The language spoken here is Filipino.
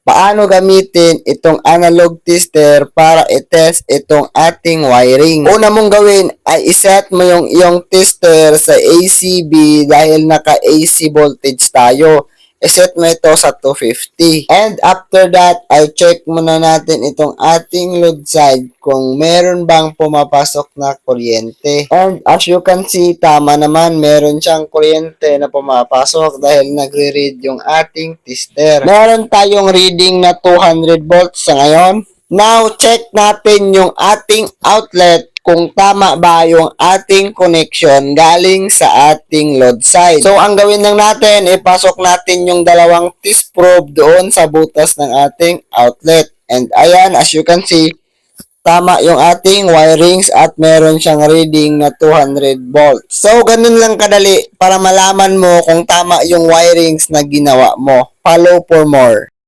paano gamitin itong analog tester para i-test itong ating wiring. Una mong gawin ay iset mo yung iyong tester sa ACB dahil naka-AC voltage tayo. Iset mo ito sa 250. And after that, ay check muna natin itong ating load side kung meron bang pumapasok na kuryente. And as you can see, tama naman, meron siyang kuryente na pumapasok dahil nagre-read yung ating tester. Meron tayong reading na 200 volts sa ngayon. Now, check natin yung ating outlet kung tama ba yung ating connection galing sa ating load side. So, ang gawin lang natin, ipasok natin yung dalawang test probe doon sa butas ng ating outlet. And ayan, as you can see, tama yung ating wirings at meron siyang reading na 200 volts. So, ganun lang kadali para malaman mo kung tama yung wirings na ginawa mo. Follow for more.